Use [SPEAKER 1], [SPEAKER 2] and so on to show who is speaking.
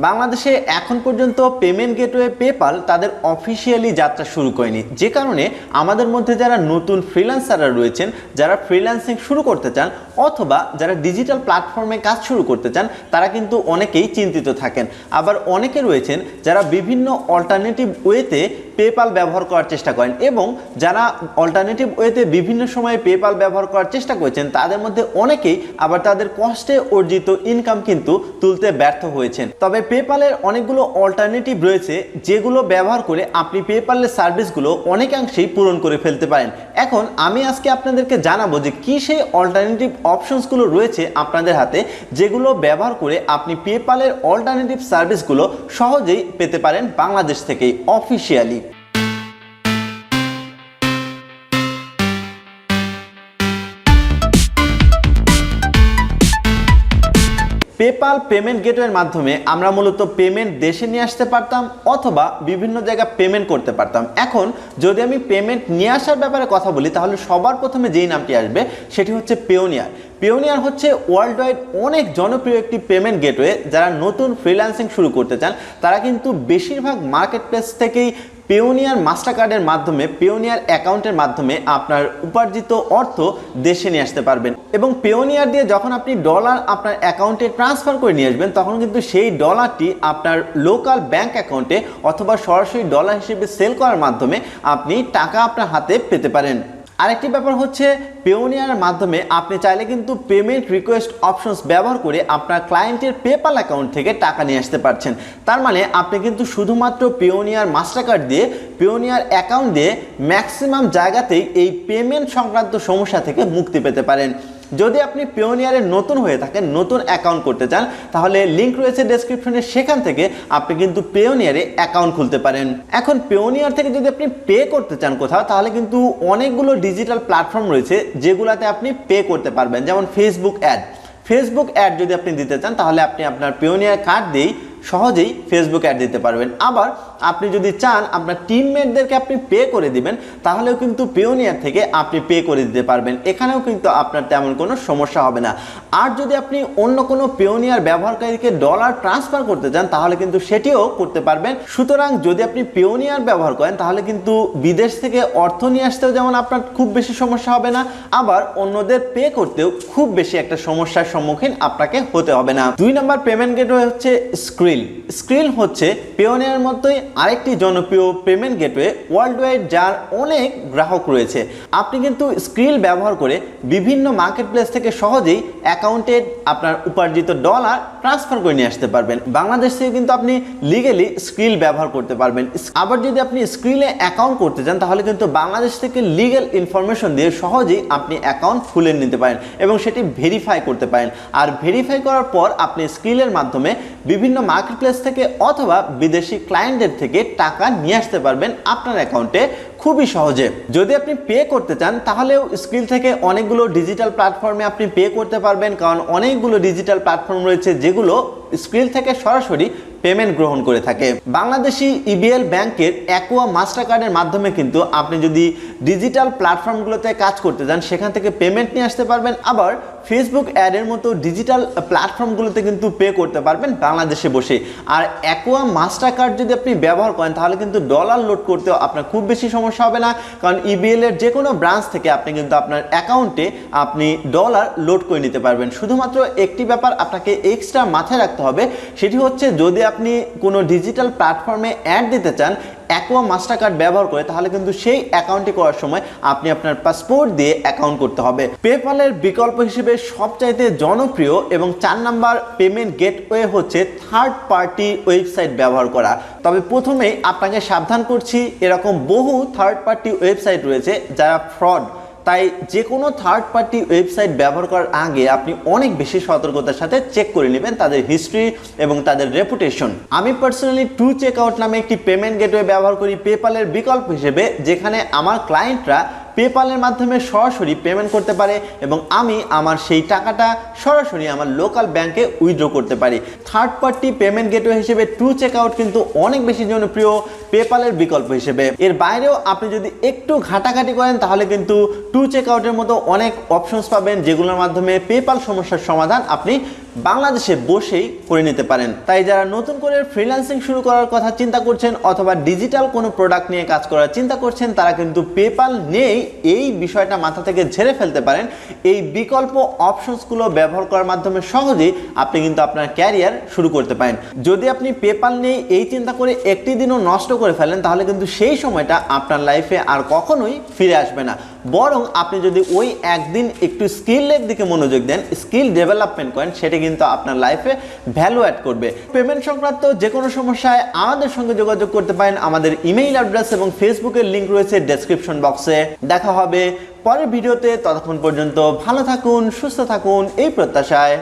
[SPEAKER 1] বাংলাদেশে এখন পর্যন্ত পেমেন্ট গেটওয়ে পেপাল তাদের অফিসিয়ালি যাত্রা শুরু করেনি, যে কারণে আমাদের মধ্যে যারা নতুন ফ্রিল্যান্সাররা রয়েছেন, যারা ফ্রিল্যান্সিং শুরু করতে চান অথবা যারা ডিজিটাল প্ল্যাটফর্মে কাজ শুরু করতে চান, তারা কিন্তু অনেকেই চিন্তিত থাকেন। আবার অনেকে রয়েছেন যারা বিভিন্ন অল্টারনেটিভ ওয়েতে পেপাল ব্যবহার করার চেষ্টা করেন, এবং যারা অল্টারনেটিভ ওয়েতে বিভিন্ন সময়ে পেপাল ব্যবহার করার চেষ্টা করেছেন তাদের মধ্যে অনেকেই আবার তাদের কষ্টে অর্জিত ইনকাম কিন্তু তুলতে ব্যর্থ হয়েছেন। তবে পেপালের অনেকগুলো অল্টারনেটিভ রয়েছে যেগুলো ব্যবহার করে আপনি পেপালের সার্ভিসগুলো অনেকাংশেই পূরণ করে ফেলতে পারেন। এখন আমি আজকে আপনাদেরকে জানাবো যে কি সেই অল্টারনেটিভ অপশনসগুলো রয়েছে আপনাদের হাতে, যেগুলো ব্যবহার করে আপনি পেপালের অল্টারনেটিভ সার্ভিসগুলো সহজেই পেতে পারেন বাংলাদেশ থেকেই অফিসিয়ালি। পেপাল পেমেন্ট গেটওয়ের মাধ্যমে আমরা মূলত পেমেন্ট দেশে নিয়ে আসতে পারতাম অথবা বিভিন্ন জায়গায় পেমেন্ট করতে পারতাম। এখন যদি আমি পেমেন্ট নিয়ে আসার ব্যাপারে কথা বলি, তাহলে সবার প্রথমে যেই নামটি আসবে সেটি হচ্ছে পেওনিয়ার। পেওনিয়ার হচ্ছে ওয়ার্ল্ড ওয়াইড অনেক জনপ্রিয় একটি পেমেন্ট গেটওয়ে। যারা নতুন ফ্রিল্যান্সিং শুরু করতে চান তারা কিন্তু বেশিরভাগ মার্কেট প্লেস থেকেই পেওনিয়ার মাস্টার কার্ডের মাধ্যমে, পেওনিয়ার অ্যাকাউন্টের মাধ্যমে আপনার উপার্জিত অর্থ দেশে নিয়ে আসতে পারবেন। এবং পেওনিয়ার দিয়ে যখন আপনি ডলার আপনার অ্যাকাউন্টে ট্রান্সফার করে নিয়ে আসবেন, তখন কিন্তু সেই ডলারটি আপনার লোকাল ব্যাংক অ্যাকাউন্টে অথবা সরাসরি ডলার হিসেবে সেল করার মাধ্যমে আপনি টাকা আপনার হাতে পেতে পারেন। আরেকটি ব্যাপার হচ্ছে পেওনিয়ারের মাধ্যমে আপনি চাইলে কিন্তু পেমেন্ট রিকোয়েস্ট অপশনস ব্যবহার করে আপনার ক্লায়েন্টের পেপাল অ্যাকাউন্ট থেকে টাকা নিয়ে আসতে পারছেন। তার মানে আপনি কিন্তু শুধুমাত্র পেওনিয়ার মাস্টার কার্ড দিয়ে, পেওনিয়ার অ্যাকাউন্ট দিয়ে ম্যাক্সিমাম জায়গাতেই এই পেমেন্ট সংক্রান্ত সমস্যা থেকে মুক্তি পেতে পারেন। যদি আপনি পেওনিয়ারে নতুন হয়ে থাকেন, নতুন অ্যাকাউন্ট করতে চান, তাহলে লিঙ্ক রয়েছে ডেসক্রিপশনে, সেখান থেকে আপনি কিন্তু পেওনিয়ারে অ্যাকাউন্ট খুলতে পারেন। এখন পেওনিয়ার থেকে যদি আপনি পে করতে চান কোথাও, তাহলে কিন্তু অনেকগুলো ডিজিটাল প্ল্যাটফর্ম রয়েছে যেগুলোতে আপনি পে করতে পারবেন। যেমন ফেসবুক অ্যাড যদি আপনি দিতে চান, তাহলে আপনি আপনার পেওনিয়ার কার্ড দিয়েই সহজেই ফেসবুক অ্যাড দিতে পারবেন। আবার আপনি যদি চান আপনার টিমমেটদেরকে আপনি পে করে দিবেন, তাহলেও কিন্তু পেওনিয়ার থেকে আপনি পে করে দিতে পারবেন। এখানেও কিন্তু আপনার তেমন কোনো সমস্যা হবে না। আর যদি আপনি অন্য কোনো পেওনিয়ার ব্যবহারকারীকে ডলার ট্রান্সফার করতে চান, তাহলে কিন্তু সেটিও করতে পারবেন। সুতরাং যদি আপনি পেওনিয়ার ব্যবহার করেন, তাহলে কিন্তু বিদেশ থেকে অর্থ নিয়ে আসতেও যেমন আপনার খুব বেশি সমস্যা হবে না, আবার অন্যদের পে করতেও খুব বেশি একটা সমস্যার সম্মুখীন আপনাকে হতে হবে না। 2 নম্বর পেমেন্ট গেটওয়ে হচ্ছে স্ক্রিল হচ্ছে পেওনিয়ার মতোই আরেকটি জনপ্রিয় পেমেন্ট গেটওয়ে ওয়ার্ল্ড ওয়াইড, যার অনেক গ্রাহক রয়েছে। আপনি কিন্তু স্ক্রিল ব্যবহার করে বিভিন্ন মার্কেট প্লেস থেকে সহজেই অ্যাকাউন্টে আপনার উপার্জিত ডলার ট্রান্সফার করে নিয়ে আসতে পারবেন। বাংলাদেশ থেকে কিন্তু আপনি লিগেলি স্ক্রিল ব্যবহার করতে পারবেন। আবার যদি আপনি স্ক্রিলে অ্যাকাউন্ট করতে চান, তাহলে কিন্তু বাংলাদেশ থেকে লিগেল ইনফরমেশন দিয়ে সহজেই আপনি অ্যাকাউন্ট খুলে নিতে পারেন এবং সেটি ভেরিফাই করতে পারেন। আর ভেরিফাই করার পর আপনি স্ক্রিলের মাধ্যমে বিভিন্ন মার্কেট প্লেস থেকে অথবা বিদেশি ক্লায়েন্টদের থেকে টাকা নিয়ে আসতে পারবেন আপনার অ্যাকাউন্টে খুবই সহজে। যদি আপনি পে করতে চান, তাহলেও স্ক্রিল থেকে অনেকগুলো ডিজিটাল প্ল্যাটফর্মে আপনি পে করতে পারবেন, কারণ অনেকগুলো ডিজিটাল প্ল্যাটফর্ম রয়েছে যেগুলো স্ক্রিল থেকে সরাসরি পেমেন্ট গ্রহণ করে থাকে। বাংলাদেশি ইবিএল ব্যাংকের অ্যাকোয়া মাস্টার কার্ডের মাধ্যমে কিন্তু আপনি যদি ডিজিটাল প্ল্যাটফর্মগুলোতে কাজ করতে চান, সেখান থেকে পেমেন্ট নিয়ে আসতে পারবেন। আবার ফেসবুক অ্যাডের মতো ডিজিটাল প্ল্যাটফর্মগুলোতে কিন্তু পে করতে পারবেন বাংলাদেশে বসে। আর অ্যাকোয়া মাস্টার কার্ড যদি আপনি ব্যবহার করেন, তাহলে কিন্তু ডলার লোড করতেও আপনার খুব বেশি সমস্যা হবে না, কারণ ইবিএল এর যে কোনো ব্রাঞ্চ থেকে আপনি কিন্তু আপনার অ্যাকাউন্টে আপনি ডলার লোড করে নিতে পারবেন। শুধুমাত্র একটি ব্যাপার আপনাকে এক্সট্রা মাথায় রাখতে হবে, সেটি হচ্ছে যদি আপনি কোনো ডিজিটাল প্ল্যাটফর্মে অ্যাড দিতে চান অ্যাকোয়া মাস্টার কার্ড ব্যবহার করে, তাহলে কিন্তু সেই অ্যাকাউন্টটি করার সময় আপনি আপনার পাসপোর্ট দিয়ে অ্যাকাউন্ট করতে হবে। পেপ্যালের বিকল্প হিসেবে সবচাইতে জনপ্রিয় এবং 4 নাম্বার পেমেন্ট গেটওয়ে হচ্ছে থার্ড পার্টি ওয়েবসাইট ব্যবহার করা। তবে প্রথমেই আপনাকে সাবধান করছি, এরকম বহু থার্ড পার্টি ওয়েবসাইট রয়েছে যারা ফ্রড। তাই যে কোনো থার্ড পার্টি ওয়েবসাইট ব্যবহার করার আগে আপনি অনেক বেশি সতর্কতার সাথে চেক করে নেবেন তাদের হিস্ট্রি এবং তাদের রেপুটেশন। আমি পার্সোনালি 2CeckOut নামে একটি পেমেন্ট গেটওয়ে ব্যবহার করি পেপ্যালের বিকল্প হিসেবে, যেখানে আমার ক্লায়েন্টরা পেপ্যালের মাধ্যমে সরাসরি পেমেন্ট করতে পারে এবং আমি আমার সেই টাকাটা সরাসরি আমার লোকাল ব্যাংকে উইথড্র করতে পারি। থার্ড পার্টি পেমেন্ট গেটওয়ে হিসেবে 2CeckOut কিন্তু অনেক বেশি জনপ্রিয় পেপ্যালের বিকল্প হিসেবে। এর বাইরেও আপনি যদি একটু ঘাটাঘাটি করেন, তাহলে কিন্তু 2CeckOut এর মতো অনেক অপশনস পাবেন, যেগুলোর মাধ্যমে পেপ্যাল সমস্যার সমাধান আপনি বাংলাদেশে বসেই করে নিতে পারেন। তাই যারা নতুন করে ফ্রিল্যান্সিং শুরু করার কথা চিন্তা করছেন অথবা ডিজিটাল কোনো প্রোডাক্ট নিয়ে কাজ করার চিন্তা করছেন, তারা কিন্তু পেপাল নেই এই বিষয়টা মাথা থেকে ঝেড়ে ফেলতে পারেন। এই বিকল্প অপশনসগুলো ব্যবহার করার মাধ্যমে সহজেই আপনি কিন্তু আপনার ক্যারিয়ার শুরু করতে পারেন। যদি আপনি পেপাল নেই এই চিন্তা করে একটি দিনও নষ্ট করে ফেলেন, তাহলে কিন্তু সেই সময়টা আপনার লাইফে আর কখনোই ফিরে আসবে না। বরং আপনি যদি ওই একদিন একটু স্কিলের দিকে মনোযোগ দেন, স্কিল ডেভেলপমেন্ট করেন, সেটা কিন্তু আপনার লাইফে ভ্যালু অ্যাড করবে। পেমেন্ট সংক্রান্ত যে কোনো সমস্যায় আমাদের সঙ্গে যোগাযোগ করতে পারেন। আমাদের ইমেইল অ্যাড্রেস এবং ফেসবুকের লিঙ্ক রয়েছে ডেসক্রিপশন বক্সে। দেখা হবে পরের ভিডিওতে। ততক্ষণ পর্যন্ত ভালো থাকুন, সুস্থ থাকুন এই প্রত্যাশায়।